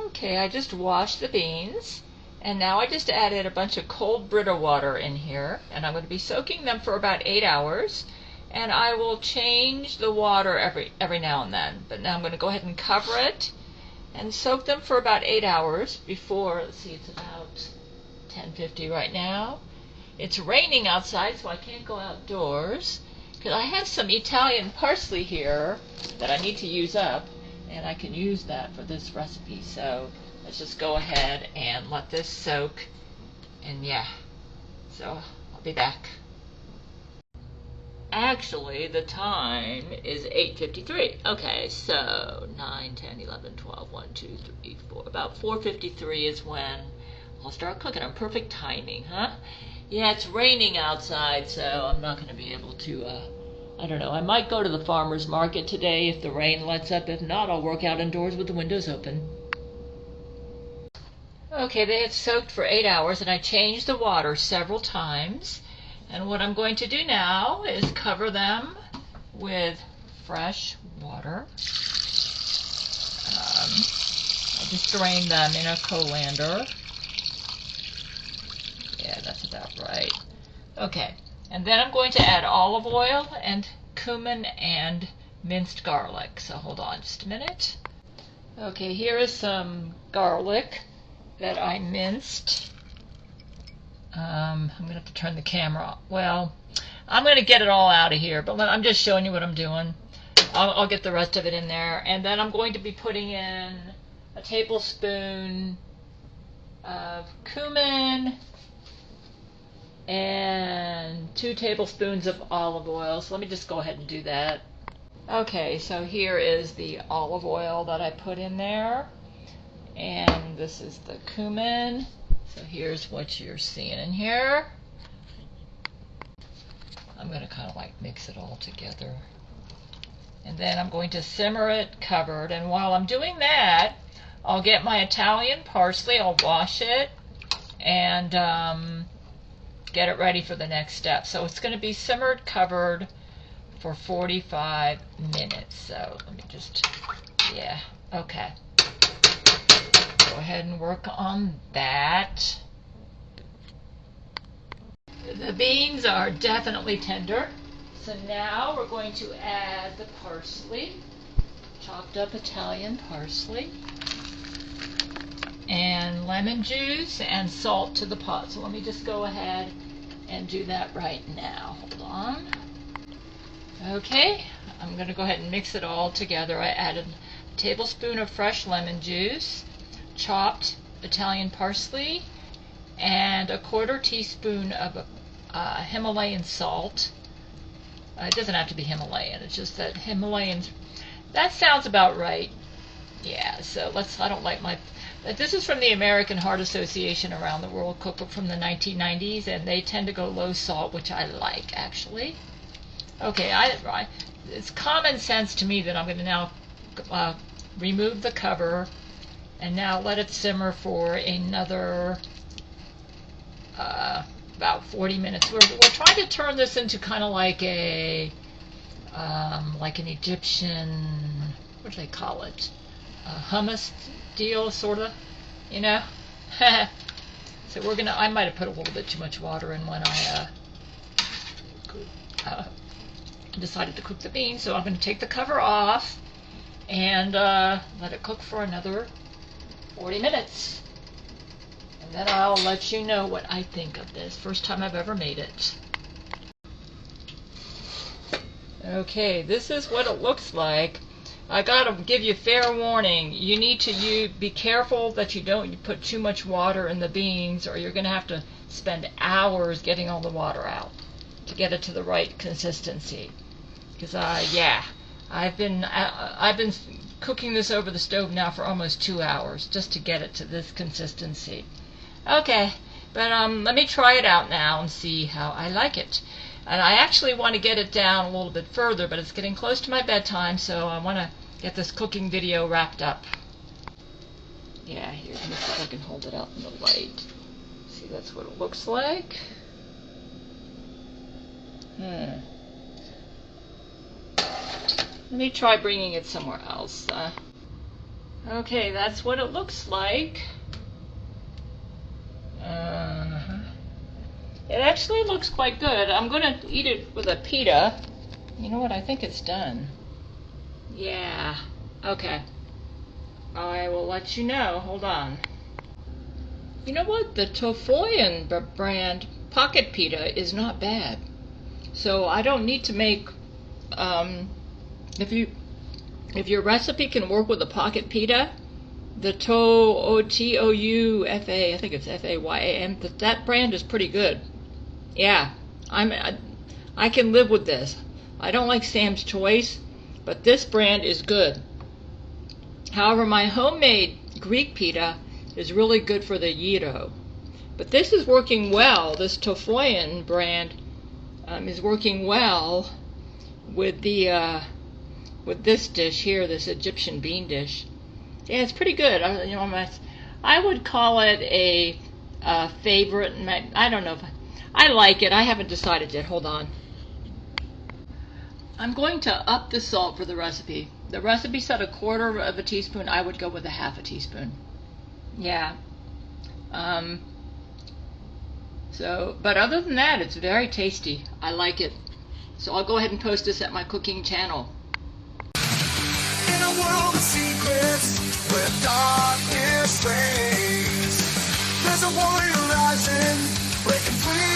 Okay, I just washed the beans, and now I just added a bunch of cold Brita water in here, and I'm going to be soaking them for about 8 hours, and I will change the water every now and then. But now I'm going to go ahead and cover it and soak them for about 8 hours before, let's see, it's about 10:50 right now. It's raining outside, so I can't go outdoors, because I have some Italian parsley here that I need to use up, and I can use that for this recipe. So let's just go ahead and let this soak, and yeah, so I'll be back. Actually, the time is 8:53. Okay, so 9, 10, 11, 12, 1, 2, 3, 4. About 4:53 is when I'll start cooking. I'm perfect timing, huh? Yeah, it's raining outside, so I'm not going to be able to, I don't know. I might go to the farmer's market today if the rain lets up. If not, I'll work out indoors with the windows open. Okay, they have soaked for 8 hours, and I changed the water several times. And what I'm going to do now is cover them with fresh water. I just drained them in a colander. Yeah, that's about right. Okay, and then I'm going to add olive oil and cumin and minced garlic. So hold on just a minute. Okay, here is some garlic that I minced. I'm going to have to turn the camera off. Well, I'm going to get it all out of here, but I'm just showing you what I'm doing. I'll get the rest of it in there. And then I'm going to be putting in a tablespoon of cumin and 2 tablespoons of olive oil. So let me just go ahead and do that. Okay, so here is the olive oil that I put in there. And this is the cumin. So here's what you're seeing in here. I'm going to kind of like mix it all together. And then I'm going to simmer it covered. And while I'm doing that, I'll get my Italian parsley. I'll wash it and get it ready for the next step. So it's going to be simmered covered for 45 minutes. So let me just, yeah, okay. Go ahead and work on that. The beans are definitely tender. So now we're going to add the parsley, chopped up Italian parsley, and lemon juice and salt to the pot. So let me just go ahead and do that right now. Hold on. Okay, I'm going to go ahead and mix it all together. I added a tablespoon of fresh lemon juice, chopped Italian parsley, and a 1/4 teaspoon of Himalayan salt. It doesn't have to be Himalayan, it's just that Himalayan, that sounds about right. Yeah, so I don't like this is from the American Heart Association Around the World Cookbook from the 1990s, and they tend to go low salt, which I like, actually. Okay, it's common sense to me that I'm going to now remove the cover and now let it simmer for another about 40 minutes. We're trying to turn this into kind of like like an Egyptian, what do they call it? Hummus deal, sort of, you know? So I might have put a little bit too much water in when I decided to cook the beans. So I'm going to take the cover off and let it cook for another 40 minutes. And then I'll let you know what I think of this. First time I've ever made it. Okay, this is what it looks like. I gotta give you fair warning. You need to be careful that you don't put too much water in the beans, or you're gonna have to spend hours getting all the water out to get it to the right consistency. Because I've been cooking this over the stove now for almost 2 hours just to get it to this consistency. Okay, but let me try it out now and see how I like it. And I actually want to get it down a little bit further, but it's getting close to my bedtime, so I want to get this cooking video wrapped up. Yeah, here, let me see if I can hold it out in the light. See, that's what it looks like. Let me try bringing it somewhere else. Okay, that's what it looks like. It actually looks quite good. I'm going to eat it with a pita. You know what? I think it's done. Yeah. Okay. I will let you know. Hold on. You know what? The Tofoyan brand pocket pita is not bad. So I don't need to make, if your recipe can work with the pocket pita, the Toufa, I think it's Fayam, that brand is pretty good. Yeah, I can live with this. I don't like Sam's Choice, but this brand is good. However, my homemade Greek pita is really good for the gyro. But this is working well. This Tofoyan brand is working well with the with this dish here, this Egyptian bean dish. Yeah, it's pretty good. I would call it a favorite. I don't know if I like it. I haven't decided yet. Hold on. I'm going to up the salt for the recipe. The recipe said 1/4 of a teaspoon. I would go with 1/2 teaspoon. Yeah. But other than that, it's very tasty. I like it. So I'll go ahead and post this at my cooking channel. In a world of secrets, where darkness reigns, there's a warrior rising, breaking free.